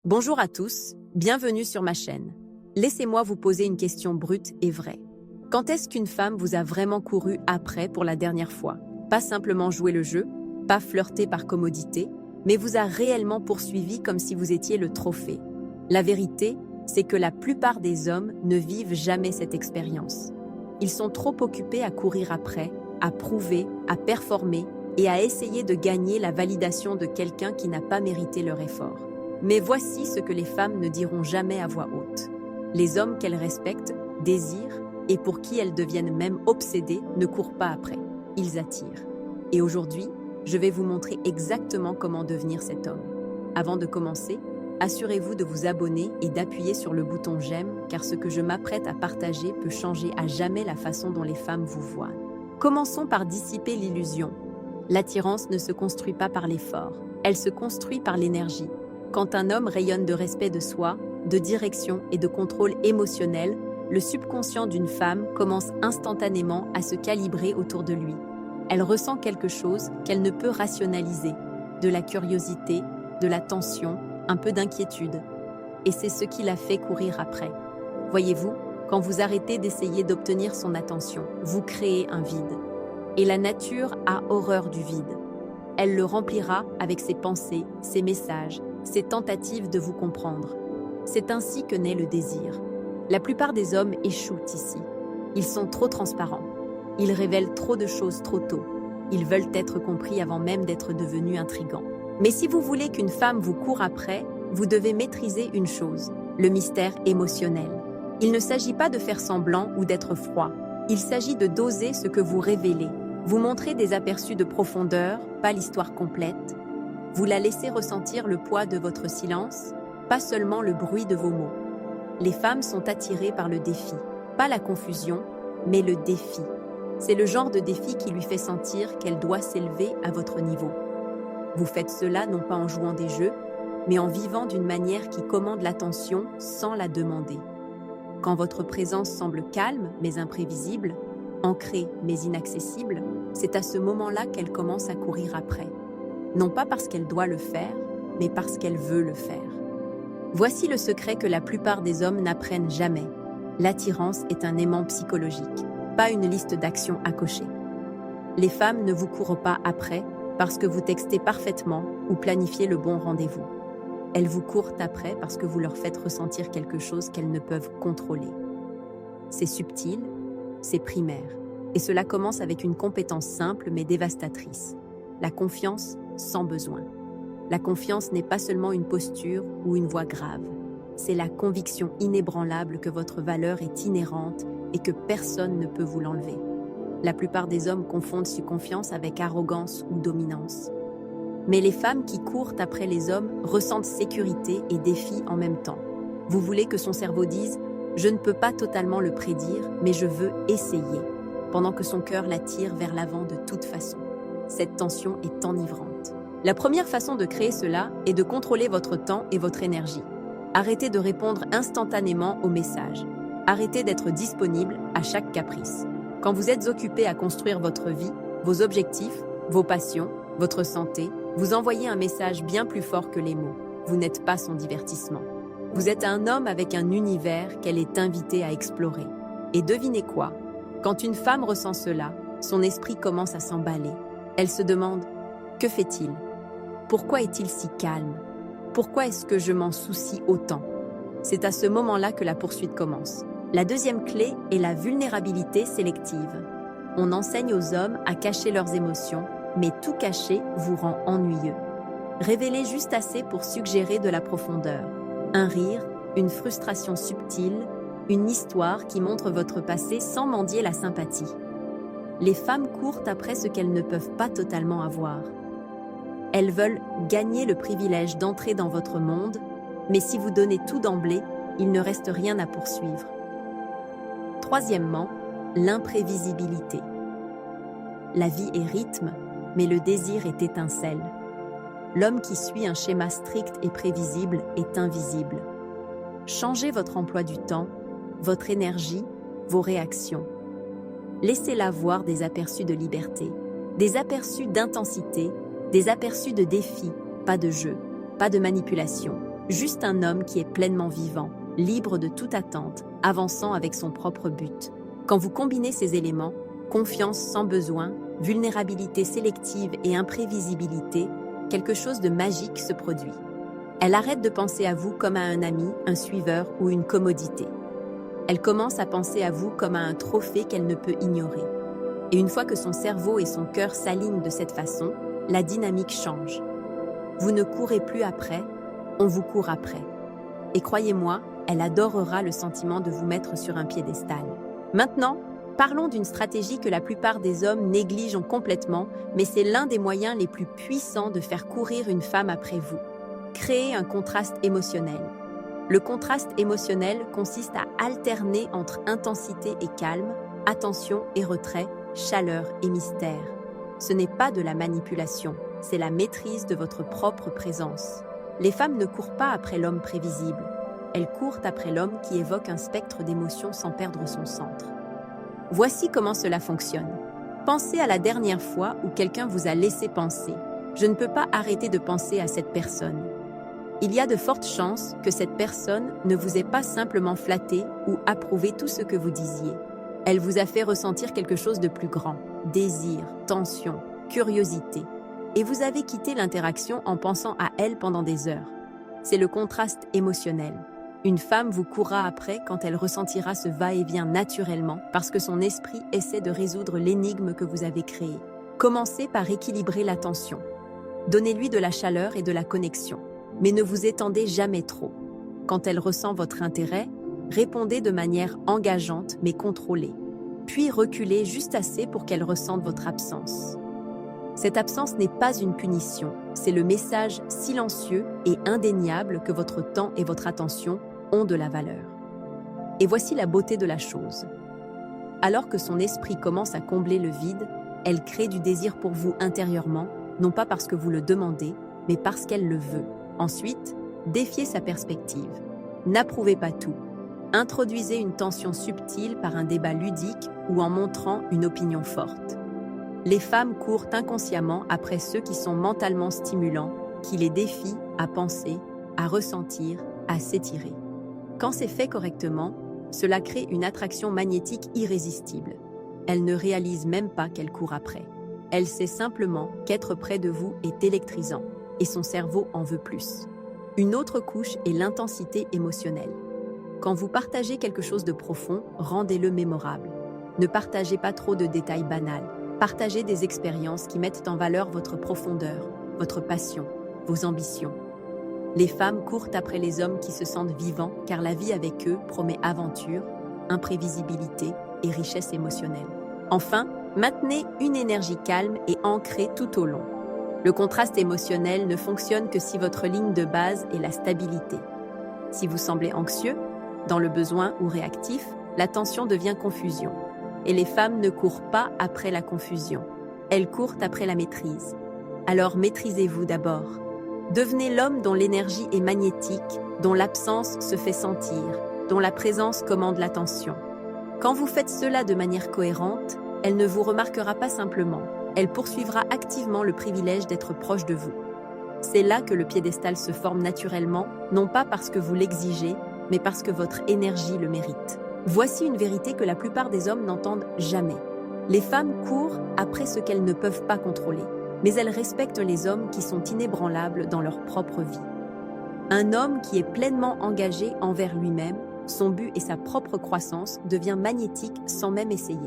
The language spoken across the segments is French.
Bonjour à tous, bienvenue sur ma chaîne. Laissez-moi vous poser une question brute et vraie. Quand est-ce qu'une femme vous a vraiment couru après pour la dernière fois? Pas simplement jouer le jeu, pas flirter par commodité, mais vous a réellement poursuivi comme si vous étiez le trophée. La vérité, c'est que la plupart des hommes ne vivent jamais cette expérience. Ils sont trop occupés à courir après, à prouver, à performer et à essayer de gagner la validation de quelqu'un qui n'a pas mérité leur effort. Mais voici ce que les femmes ne diront jamais à voix haute. Les hommes qu'elles respectent, désirent et pour qui elles deviennent même obsédées ne courent pas après. Ils attirent. Et aujourd'hui, je vais vous montrer exactement comment devenir cet homme. Avant de commencer, assurez-vous de vous abonner et d'appuyer sur le bouton j'aime car ce que je m'apprête à partager peut changer à jamais la façon dont les femmes vous voient. Commençons par dissiper l'illusion. L'attirance ne se construit pas par l'effort, elle se construit par l'énergie. Quand un homme rayonne de respect de soi, de direction et de contrôle émotionnel, le subconscient d'une femme commence instantanément à se calibrer autour de lui. Elle ressent quelque chose qu'elle ne peut rationaliser, de la curiosité, de la tension, un peu d'inquiétude. Et c'est ce qui la fait courir après. Voyez-vous, quand vous arrêtez d'essayer d'obtenir son attention, vous créez un vide. Et la nature a horreur du vide. Elle le remplira avec ses pensées, ses messages, ses tentatives de vous comprendre. C'est ainsi que naît le désir. La plupart des hommes échouent ici. Ils sont trop transparents. Ils révèlent trop de choses trop tôt. Ils veulent être compris avant même d'être devenus intrigants. Mais si vous voulez qu'une femme vous court après, vous devez maîtriser une chose, le mystère émotionnel. Il ne s'agit pas de faire semblant ou d'être froid. Il s'agit de doser ce que vous révélez. Vous montrez des aperçus de profondeur, pas l'histoire complète. Vous la laissez ressentir le poids de votre silence, pas seulement le bruit de vos mots. Les femmes sont attirées par le défi, pas la confusion, mais le défi. C'est le genre de défi qui lui fait sentir qu'elle doit s'élever à votre niveau. Vous faites cela non pas en jouant des jeux, mais en vivant d'une manière qui commande l'attention sans la demander. Quand votre présence semble calme mais imprévisible, ancrée mais inaccessible, c'est à ce moment-là qu'elle commence à courir après. Non pas parce qu'elle doit le faire, mais parce qu'elle veut le faire. Voici le secret que la plupart des hommes n'apprennent jamais. L'attirance est un aimant psychologique, pas une liste d'actions à cocher. Les femmes ne vous courent pas après parce que vous textez parfaitement ou planifiez le bon rendez-vous. Elles vous courent après parce que vous leur faites ressentir quelque chose qu'elles ne peuvent contrôler. C'est subtil, c'est primaire, et cela commence avec une compétence simple mais dévastatrice. La confiance sans besoin. La confiance n'est pas seulement une posture ou une voix grave. C'est la conviction inébranlable que votre valeur est inhérente et que personne ne peut vous l'enlever. La plupart des hommes confondent cette confiance avec arrogance ou dominance. Mais les femmes qui courent après les hommes ressentent sécurité et défi en même temps. Vous voulez que son cerveau dise « Je ne peux pas totalement le prédire, mais je veux essayer », pendant que son cœur l'attire vers l'avant de toute façon. Cette tension est enivrante. La première façon de créer cela est de contrôler votre temps et votre énergie. Arrêtez de répondre instantanément aux messages. Arrêtez d'être disponible à chaque caprice. Quand vous êtes occupé à construire votre vie, vos objectifs, vos passions, votre santé, vous envoyez un message bien plus fort que les mots. Vous n'êtes pas son divertissement. Vous êtes un homme avec un univers qu'elle est invitée à explorer. Et devinez quoi? Quand une femme ressent cela, son esprit commence à s'emballer. Elle se demande « Que fait-il? Pourquoi est-il si calme? Pourquoi est-ce que je m'en soucie autant ?» C'est à ce moment-là que la poursuite commence. La deuxième clé est la vulnérabilité sélective. On enseigne aux hommes à cacher leurs émotions, mais tout cacher vous rend ennuyeux. Révélez juste assez pour suggérer de la profondeur. Un rire, une frustration subtile, une histoire qui montre votre passé sans mendier la sympathie. Les femmes courent après ce qu'elles ne peuvent pas totalement avoir. Elles veulent gagner le privilège d'entrer dans votre monde, mais si vous donnez tout d'emblée, il ne reste rien à poursuivre. Troisièmement, l'imprévisibilité. La vie est rythme, mais le désir est étincelle. L'homme qui suit un schéma strict et prévisible est invisible. Changez votre emploi du temps, votre énergie, vos réactions. Laissez-la voir des aperçus de liberté, des aperçus d'intensité, des aperçus de défi, pas de jeu, pas de manipulation, Juste un homme qui est pleinement vivant, libre de toute attente, avançant avec son propre but. Quand vous combinez ces éléments, confiance sans besoin, vulnérabilité sélective et imprévisibilité, quelque chose de magique se produit. Elle arrête de penser à vous comme à un ami, un suiveur ou une commodité. Elle commence à penser à vous comme à un trophée qu'elle ne peut ignorer. Et une fois que son cerveau et son cœur s'alignent de cette façon, la dynamique change. Vous ne courez plus après, on vous court après. Et croyez-moi, elle adorera le sentiment de vous mettre sur un piédestal. Maintenant, parlons d'une stratégie que la plupart des hommes négligent complètement, mais c'est l'un des moyens les plus puissants de faire courir une femme après vous. Créer un contraste émotionnel. Le contraste émotionnel consiste à alterner entre intensité et calme, attention et retrait, chaleur et mystère. Ce n'est pas de la manipulation, c'est la maîtrise de votre propre présence. Les femmes ne courent pas après l'homme prévisible. Elles courent après l'homme qui évoque un spectre d'émotions sans perdre son centre. Voici comment cela fonctionne. Pensez à la dernière fois où quelqu'un vous a laissé penser. Je ne peux pas arrêter de penser à cette personne. Il y a de fortes chances que cette personne ne vous ait pas simplement flatté ou approuvé tout ce que vous disiez. Elle vous a fait ressentir quelque chose de plus grand, désir, tension, curiosité. Et vous avez quitté l'interaction en pensant à elle pendant des heures. C'est le contraste émotionnel. Une femme vous courra après quand elle ressentira ce va-et-vient naturellement parce que son esprit essaie de résoudre l'énigme que vous avez créée. Commencez par équilibrer l'attention. Donnez-lui de la chaleur et de la connexion. Mais ne vous étendez jamais trop. Quand elle ressent votre intérêt, répondez de manière engageante mais contrôlée. Puis reculez juste assez pour qu'elle ressente votre absence. Cette absence n'est pas une punition, c'est le message silencieux et indéniable que votre temps et votre attention ont de la valeur. Et voici la beauté de la chose. Alors que son esprit commence à combler le vide, elle crée du désir pour vous intérieurement, non pas parce que vous le demandez, mais parce qu'elle le veut. Ensuite, défiez sa perspective. N'approuvez pas tout. Introduisez une tension subtile par un débat ludique ou en montrant une opinion forte. Les femmes courent inconsciemment après ceux qui sont mentalement stimulants, qui les défient à penser, à ressentir, à s'étirer. Quand c'est fait correctement, cela crée une attraction magnétique irrésistible. Elle ne réalise même pas qu'elle court après. Elle sait simplement qu'être près de vous est électrisant. Et son cerveau en veut plus. Une autre couche est l'intensité émotionnelle. Quand vous partagez quelque chose de profond, rendez-le mémorable. Ne partagez pas trop de détails banals. Partagez des expériences qui mettent en valeur votre profondeur, votre passion, vos ambitions. Les femmes courent après les hommes qui se sentent vivants car la vie avec eux promet aventure, imprévisibilité et richesse émotionnelle. Enfin, maintenez une énergie calme et ancrée tout au long. Le contraste émotionnel ne fonctionne que si votre ligne de base est la stabilité. Si vous semblez anxieux, dans le besoin ou réactif, la tension devient confusion. Et les femmes ne courent pas après la confusion. Elles courent après la maîtrise. Alors maîtrisez-vous d'abord. Devenez l'homme dont l'énergie est magnétique, dont l'absence se fait sentir, dont la présence commande l'attention. Quand vous faites cela de manière cohérente, elle ne vous remarquera pas simplement. Elle poursuivra activement le privilège d'être proche de vous. C'est là que le piédestal se forme naturellement, non pas parce que vous l'exigez, mais parce que votre énergie le mérite. Voici une vérité que la plupart des hommes n'entendent jamais. Les femmes courent après ce qu'elles ne peuvent pas contrôler, mais elles respectent les hommes qui sont inébranlables dans leur propre vie. Un homme qui est pleinement engagé envers lui-même, son but et sa propre croissance devient magnétique sans même essayer.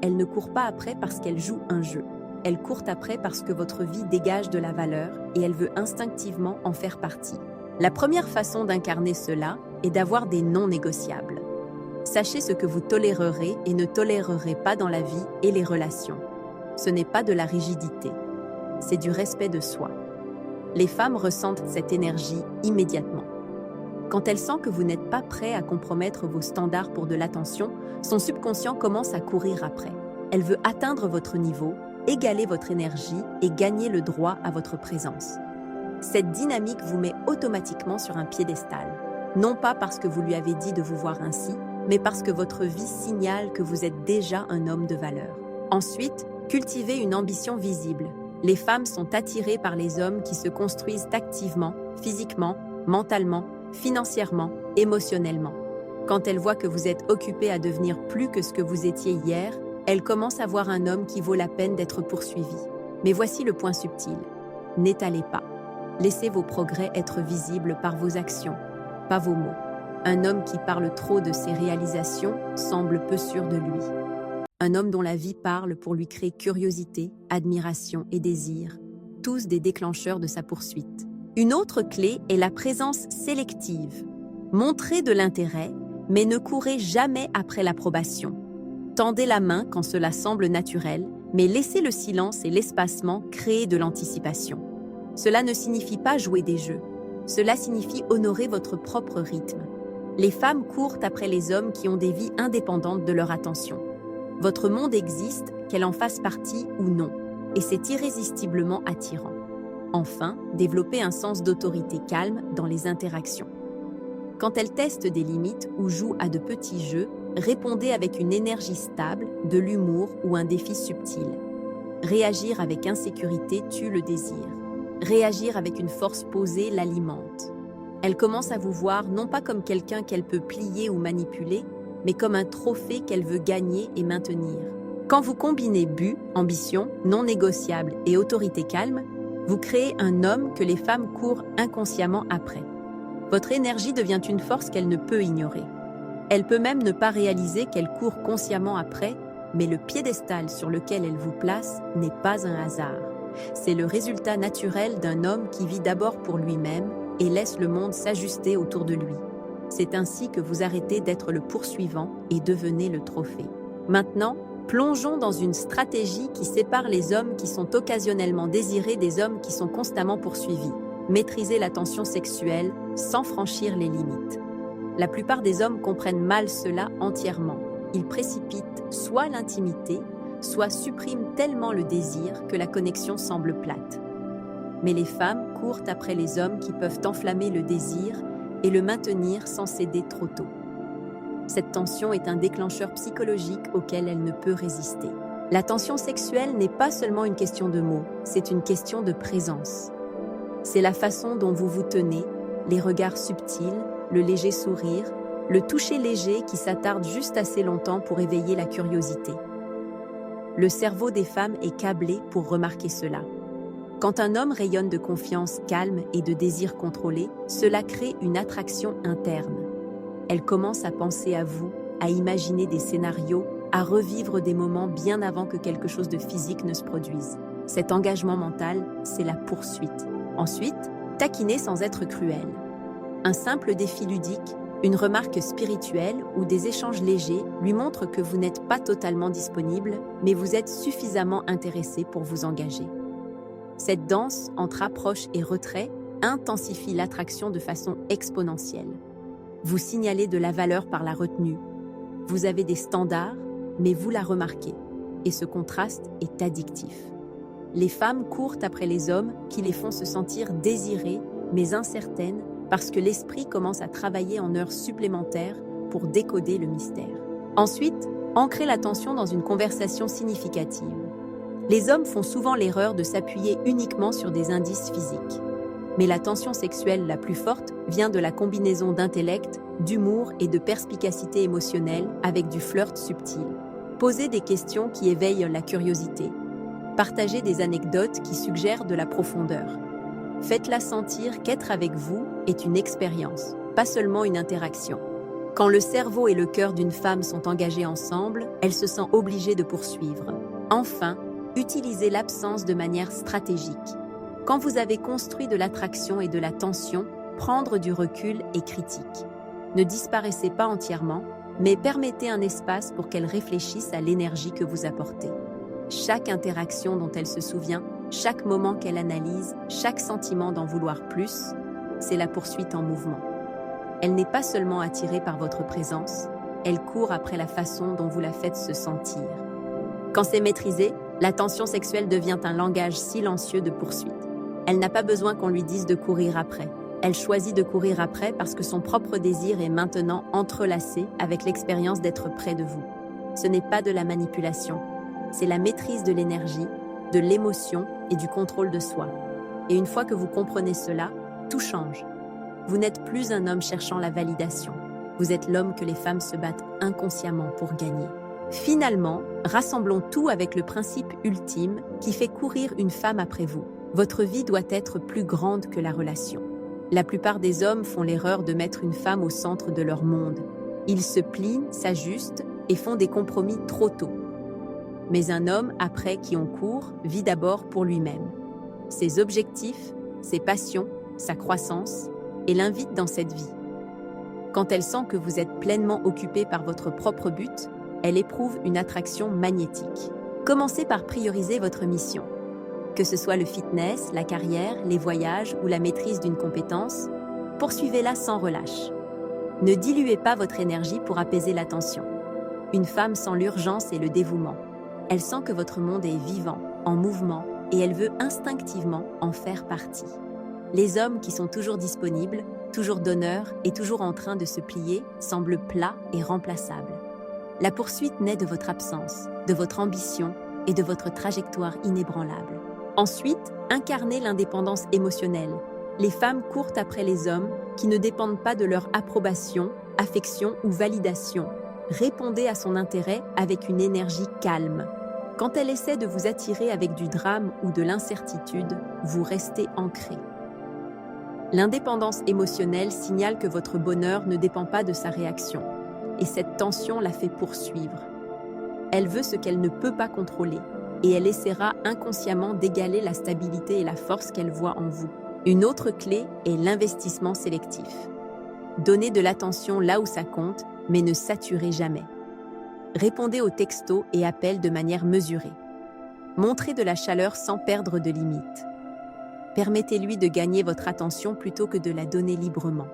Elle ne court pas après parce qu'elle joue un jeu. Elle court après parce que votre vie dégage de la valeur et elle veut instinctivement en faire partie. La première façon d'incarner cela est d'avoir des non négociables. Sachez ce que vous tolérerez et ne tolérerez pas dans la vie et les relations. Ce n'est pas de la rigidité, c'est du respect de soi. Les femmes ressentent cette énergie immédiatement. Quand elle sent que vous n'êtes pas prêt à compromettre vos standards pour de l'attention, son subconscient commence à courir après. Elle veut atteindre votre niveau, égaler votre énergie et gagner le droit à votre présence. Cette dynamique vous met automatiquement sur un piédestal, non pas parce que vous lui avez dit de vous voir ainsi, mais parce que votre vie signale que vous êtes déjà un homme de valeur. Ensuite, cultivez une ambition visible. Les femmes sont attirées par les hommes qui se construisent activement, physiquement, mentalement, financièrement, émotionnellement. Quand elle voit que vous êtes occupé à devenir plus que ce que vous étiez hier, elle commence à voir un homme qui vaut la peine d'être poursuivi. Mais voici le point subtil. N'étalez pas. Laissez vos progrès être visibles par vos actions, pas vos mots. Un homme qui parle trop de ses réalisations semble peu sûr de lui. Un homme dont la vie parle pour lui créer curiosité, admiration et désir, tous des déclencheurs de sa poursuite. Une autre clé est la présence sélective. Montrez de l'intérêt, mais ne courez jamais après l'approbation. Tendez la main quand cela semble naturel, mais laissez le silence et l'espacement créer de l'anticipation. Cela ne signifie pas jouer des jeux. Cela signifie honorer votre propre rythme. Les femmes courent après les hommes qui ont des vies indépendantes de leur attention. Votre monde existe, qu'elle en fasse partie ou non, et c'est irrésistiblement attirant. Enfin, développez un sens d'autorité calme dans les interactions. Quand elle teste des limites ou joue à de petits jeux, répondez avec une énergie stable, de l'humour ou un défi subtil. Réagir avec insécurité tue le désir. Réagir avec une force posée l'alimente. Elle commence à vous voir non pas comme quelqu'un qu'elle peut plier ou manipuler, mais comme un trophée qu'elle veut gagner et maintenir. Quand vous combinez but, ambition, non négociable et autorité calme, vous créez un homme que les femmes courent inconsciemment après. Votre énergie devient une force qu'elle ne peut ignorer. Elle peut même ne pas réaliser qu'elle court consciemment après, mais le piédestal sur lequel elle vous place n'est pas un hasard. C'est le résultat naturel d'un homme qui vit d'abord pour lui-même et laisse le monde s'ajuster autour de lui. C'est ainsi que vous arrêtez d'être le poursuivant et devenez le trophée. Maintenant, plongeons dans une stratégie qui sépare les hommes qui sont occasionnellement désirés des hommes qui sont constamment poursuivis. Maîtriser la tension sexuelle sans franchir les limites. La plupart des hommes comprennent mal cela entièrement. Ils précipitent soit l'intimité, soit suppriment tellement le désir que la connexion semble plate. Mais les femmes courent après les hommes qui peuvent enflammer le désir et le maintenir sans céder trop tôt. Cette tension est un déclencheur psychologique auquel elle ne peut résister. La tension sexuelle n'est pas seulement une question de mots, c'est une question de présence. C'est la façon dont vous vous tenez, les regards subtils, le léger sourire, le toucher léger qui s'attarde juste assez longtemps pour éveiller la curiosité. Le cerveau des femmes est câblé pour remarquer cela. Quand un homme rayonne de confiance calme et de désir contrôlé, cela crée une attraction interne. Elle commence à penser à vous, à imaginer des scénarios, à revivre des moments bien avant que quelque chose de physique ne se produise. Cet engagement mental, c'est la poursuite. Ensuite, taquiner sans être cruel. Un simple défi ludique, une remarque spirituelle ou des échanges légers lui montrent que vous n'êtes pas totalement disponible, mais vous êtes suffisamment intéressé pour vous engager. Cette danse entre approche et retrait intensifie l'attraction de façon exponentielle. Vous signalez de la valeur par la retenue. Vous avez des standards, mais vous la remarquez. Et ce contraste est addictif. Les femmes courent après les hommes qui les font se sentir désirées, mais incertaines, parce que l'esprit commence à travailler en heures supplémentaires pour décoder le mystère. Ensuite, ancrez l'attention dans une conversation significative. Les hommes font souvent l'erreur de s'appuyer uniquement sur des indices physiques. Mais la tension sexuelle la plus forte vient de la combinaison d'intellect, d'humour et de perspicacité émotionnelle avec du flirt subtil. Posez des questions qui éveillent la curiosité. Partagez des anecdotes qui suggèrent de la profondeur. Faites-la sentir qu'être avec vous est une expérience, pas seulement une interaction. Quand le cerveau et le cœur d'une femme sont engagés ensemble, elle se sent obligée de poursuivre. Enfin, utilisez l'absence de manière stratégique. Quand vous avez construit de l'attraction et de la tension, prendre du recul est critique. Ne disparaissez pas entièrement, mais permettez un espace pour qu'elle réfléchisse à l'énergie que vous apportez. Chaque interaction dont elle se souvient, chaque moment qu'elle analyse, chaque sentiment d'en vouloir plus, c'est la poursuite en mouvement. Elle n'est pas seulement attirée par votre présence, elle court après la façon dont vous la faites se sentir. Quand c'est maîtrisé, la tension sexuelle devient un langage silencieux de poursuite. Elle n'a pas besoin qu'on lui dise de courir après. Elle choisit de courir après parce que son propre désir est maintenant entrelacé avec l'expérience d'être près de vous. Ce n'est pas de la manipulation, c'est la maîtrise de l'énergie, de l'émotion et du contrôle de soi. Et une fois que vous comprenez cela, tout change. Vous n'êtes plus un homme cherchant la validation. Vous êtes l'homme que les femmes se battent inconsciemment pour gagner. Finalement, rassemblons tout avec le principe ultime qui fait courir une femme après vous. Votre vie doit être plus grande que la relation. La plupart des hommes font l'erreur de mettre une femme au centre de leur monde. Ils se plient, s'ajustent et font des compromis trop tôt. Mais un homme, après qui on court, vit d'abord pour lui-même. Ses objectifs, ses passions, sa croissance, et l'invite dans cette vie. Quand elle sent que vous êtes pleinement occupé par votre propre but, elle éprouve une attraction magnétique. Commencez par prioriser votre mission. Que ce soit le fitness, la carrière, les voyages ou la maîtrise d'une compétence, poursuivez-la sans relâche. Ne diluez pas votre énergie pour apaiser la tension. Une femme sent l'urgence et le dévouement. Elle sent que votre monde est vivant, en mouvement, et elle veut instinctivement en faire partie. Les hommes qui sont toujours disponibles, toujours donneurs et toujours en train de se plier semblent plats et remplaçables. La poursuite naît de votre absence, de votre ambition et de votre trajectoire inébranlable. Ensuite, incarnez l'indépendance émotionnelle. Les femmes courent après les hommes qui ne dépendent pas de leur approbation, affection ou validation. Répondez à son intérêt avec une énergie calme. Quand elle essaie de vous attirer avec du drame ou de l'incertitude, vous restez ancré. L'indépendance émotionnelle signale que votre bonheur ne dépend pas de sa réaction, et cette tension la fait poursuivre. Elle veut ce qu'elle ne peut pas contrôler, et elle essaiera inconsciemment d'égaler la stabilité et la force qu'elle voit en vous. Une autre clé est l'investissement sélectif. Donnez de l'attention là où ça compte, mais ne saturez jamais. Répondez aux textos et appels de manière mesurée. Montrez de la chaleur sans perdre de limites. Permettez-lui de gagner votre attention plutôt que de la donner librement.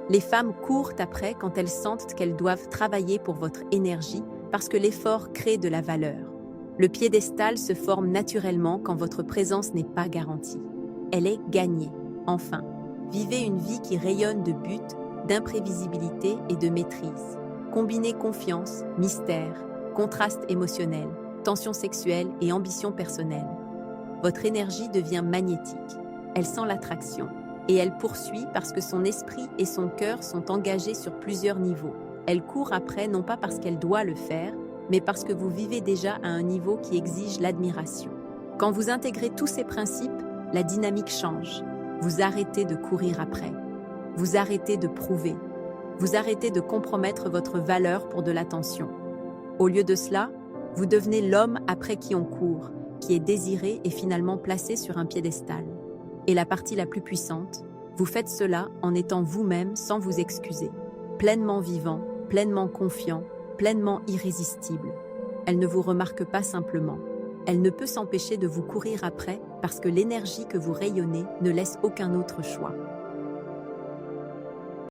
Les femmes courent après quand elles sentent qu'elles doivent travailler pour votre énergie parce que l'effort crée de la valeur. Le piédestal se forme naturellement quand votre présence n'est pas garantie. Elle est gagnée. Enfin, vivez une vie qui rayonne de but, d'imprévisibilité et de maîtrise. Combinez confiance, mystère, contraste émotionnel, tension sexuelle et ambition personnelle. Votre énergie devient magnétique. Elle sent l'attraction. Et elle poursuit parce que son esprit et son cœur sont engagés sur plusieurs niveaux. Elle court après non pas parce qu'elle doit le faire, mais parce que vous vivez déjà à un niveau qui exige l'admiration. Quand vous intégrez tous ces principes, la dynamique change. Vous arrêtez de courir après. Vous arrêtez de prouver. Vous arrêtez de compromettre votre valeur pour de l'attention. Au lieu de cela, vous devenez l'homme après qui on court, qui est désiré et finalement placé sur un piédestal. Et la partie la plus puissante, vous faites cela en étant vous-même sans vous excuser. Pleinement vivant, pleinement confiant, pleinement irrésistible. Elle ne vous remarque pas simplement. Elle ne peut s'empêcher de vous courir après parce que l'énergie que vous rayonnez ne laisse aucun autre choix.